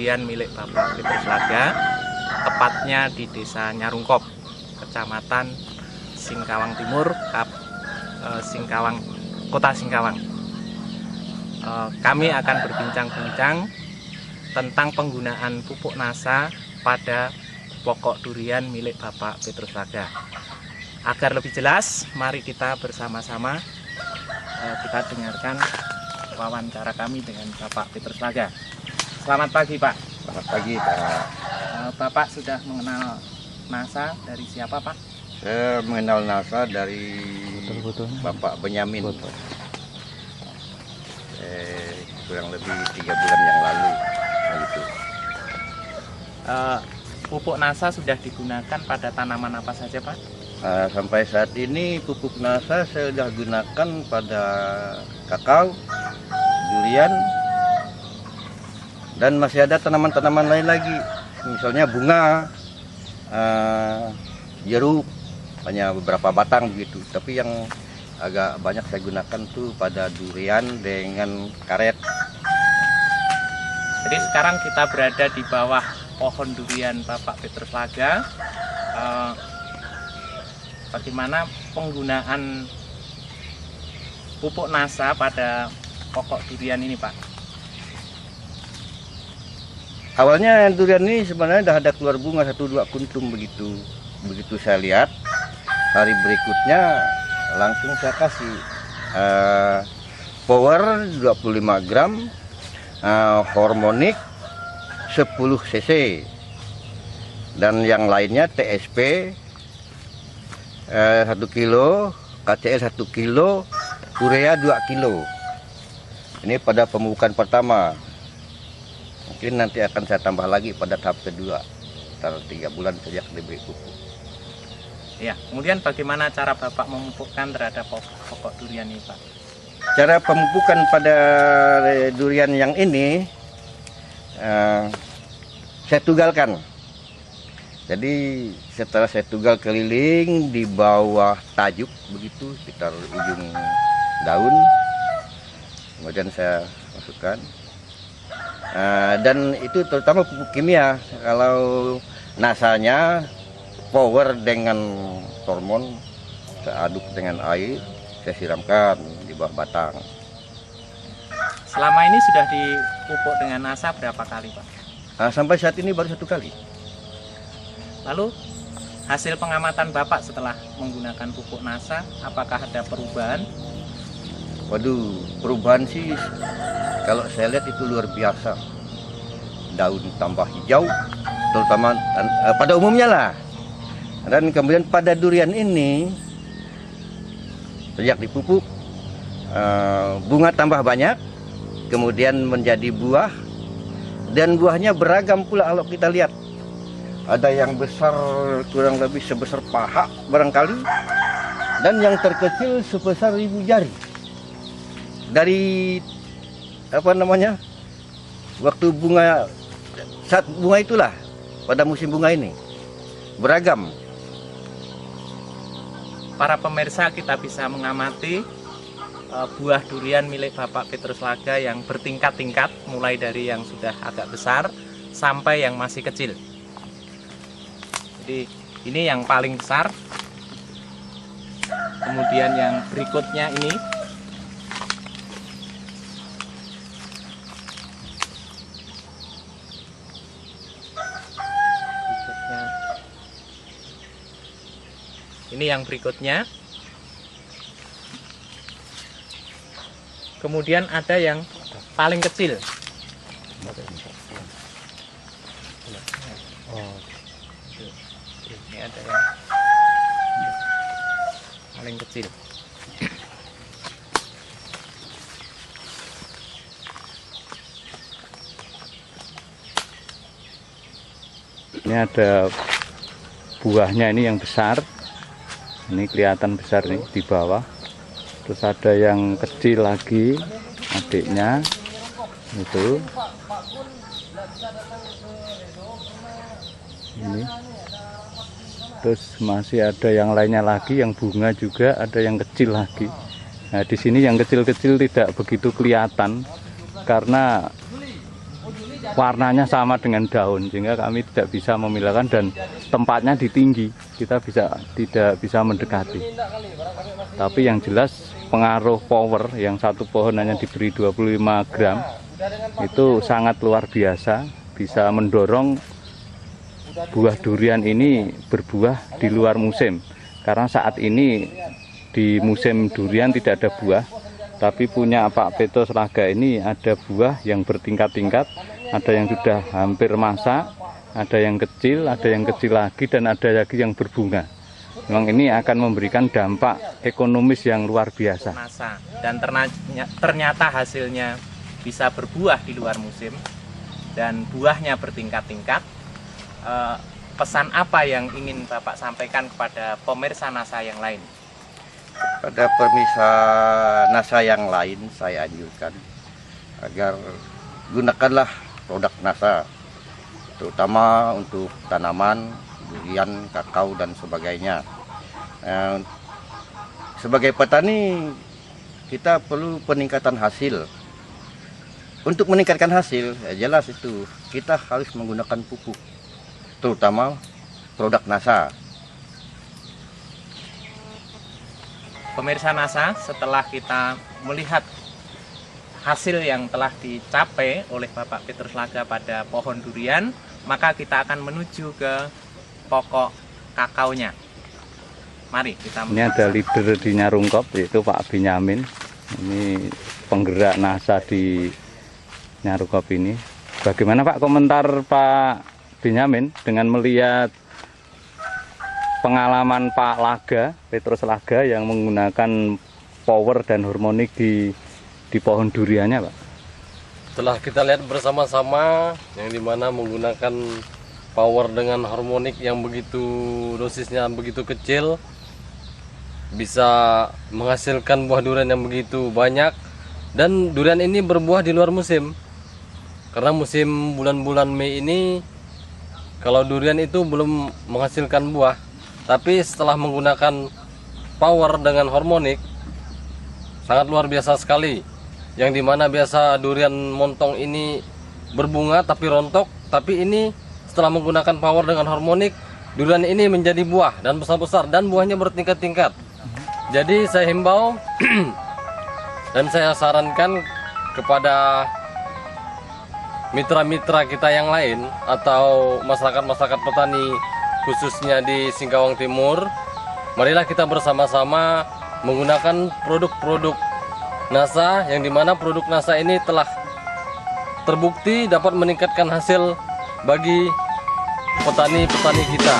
durian milik Bapak Petrus Laga, tepatnya di Desa Nyarungkop, Kecamatan Singkawang Timur, Kota Singkawang. Kami akan berbincang-bincang tentang penggunaan pupuk NASA pada pokok durian milik Bapak Petrus Laga. Agar lebih jelas, mari kita bersama-sama kita dengarkan wawancara kami dengan Bapak Petrus Laga. Selamat pagi, Pak. Selamat pagi, Pak. Bapak sudah mengenal NASA dari siapa, Pak? Saya mengenal NASA dari Bapak Benyamin. Kurang lebih 3 bulan yang lalu. Gitu. Pupuk NASA sudah digunakan pada tanaman apa saja, Pak? Sampai saat ini pupuk NASA saya sudah gunakan pada kakao, durian, dan masih ada tanaman-tanaman lain lagi. Misalnya bunga, jeruk, hanya beberapa batang begitu. Tapi yang agak banyak saya gunakan tuh pada durian dengan karet. Jadi sekarang kita berada di bawah pohon durian Bapak Petrus Laga. Bagaimana penggunaan pupuk NASA pada pokok durian ini, Pak? Awalnya durian ini sebenarnya sudah ada keluar bunga 1-2 kuntum begitu. Begitu saya lihat, hari berikutnya langsung saya kasih power 25 gram, hormonik 10 cc, dan yang lainnya TSP 1 kilo, KCL 1 kilo, urea 2 kilo. Ini pada pemupukan pertama. Mungkin nanti akan saya tambah lagi pada tahap kedua, setelah 3 bulan sejak diberi pupuk. Ya, kemudian bagaimana cara Bapak memupukkan terhadap pokok durian ini, Pak? Cara pemupukan pada durian yang ini, saya tugalkan. Jadi setelah saya tugal keliling di bawah tajuk begitu, sekitar ujung daun, kemudian saya masukkan. Dan itu terutama pupuk kimia. Kalau nasanya power dengan hormon, saya aduk dengan air, saya siramkan di bawah batang. Selama ini sudah dipupuk dengan NASA berapa kali, Pak? Sampai saat ini baru 1 kali. Lalu hasil pengamatan Bapak setelah menggunakan pupuk NASA, apakah ada perubahan? Waduh, perubahan sih kalau saya lihat itu luar biasa. Daun tambah hijau, terutama pada umumnya lah. Dan kemudian pada durian ini, sejak dipupuk, bunga tambah banyak, kemudian menjadi buah, dan buahnya beragam pula kalau kita lihat. Ada yang besar kurang lebih sebesar paha barangkali, dan yang terkecil sebesar 1000 jari. Dari waktu bunga, saat bunga itulah, pada musim bunga ini beragam. Para pemirsa, kita bisa mengamati buah durian milik Bapak Petrus Laga yang bertingkat-tingkat, mulai dari yang sudah agak besar sampai yang masih kecil. Jadi ini yang paling besar. Kemudian yang berikutnya ini. Ini yang berikutnya. Kemudian ada yang paling kecil. Ini ada yang paling kecil. Ini ada buahnya, ini yang besar. Ini kelihatan besar nih di bawah. Terus ada yang kecil lagi, adiknya itu. Ini. Terus masih ada yang lainnya lagi, yang bunga juga, ada yang kecil lagi. Nah, di sini yang kecil-kecil tidak begitu kelihatan karena warnanya sama dengan daun, sehingga kami tidak bisa memilahkan, dan tempatnya di tinggi, kita tidak bisa mendekati. Tapi yang jelas pengaruh power yang satu pohon hanya diberi 25 gram itu sangat luar biasa, bisa mendorong buah durian ini berbuah di luar musim. Karena saat ini di musim durian tidak ada buah, tapi punya Pak Petrus Laga ini ada buah yang bertingkat-tingkat, ada yang sudah hampir masak, ada yang kecil lagi, dan ada lagi yang berbunga. Memang ini akan memberikan dampak ekonomis yang luar biasa. Dan ternyata hasilnya bisa berbuah di luar musim dan buahnya bertingkat-tingkat. Pesan apa yang ingin Bapak sampaikan kepada pemirsa NASA yang lain? Pada pemirsa NASA yang lain saya anjurkan agar gunakanlah produk NASA, terutama untuk tanaman, durian, kakao dan sebagainya. Sebagai petani kita perlu peningkatan hasil. Untuk meningkatkan hasil, ya jelas itu kita harus menggunakan pupuk, terutama produk NASA. Pemirsa NASA, setelah kita melihat hasil yang telah dicapai oleh Bapak Petrus Laga pada pohon durian, maka kita akan menuju ke pokok kakaonya. Mari kita menuju. Ini ada leader di Nyarungkop, yaitu Pak Benyamin. Ini penggerak NASA di Nyarungkop ini. Bagaimana Pak komentar Pak Benyamin dengan melihat pengalaman Pak Laga, Petrus Laga yang menggunakan power dan harmonik di pohon duriannya, Pak? Setelah kita lihat bersama-sama, yang dimana menggunakan power dengan harmonik yang begitu dosisnya begitu kecil, bisa menghasilkan buah durian yang begitu banyak, dan durian ini berbuah di luar musim. Karena musim bulan-bulan Mei ini, kalau durian itu belum menghasilkan buah. Tapi setelah menggunakan power dengan harmonik, sangat luar biasa sekali. Yang dimana biasa durian montong ini berbunga tapi rontok, tapi ini setelah menggunakan power dengan harmonik, durian ini menjadi buah dan besar-besar dan buahnya bertingkat-tingkat. Jadi saya himbau dan saya sarankan kepada mitra-mitra kita yang lain atau masyarakat-masyarakat petani khususnya di Singkawang Timur, marilah kita bersama-sama menggunakan produk-produk NASA, yang dimana produk NASA ini telah terbukti dapat meningkatkan hasil bagi petani-petani kita.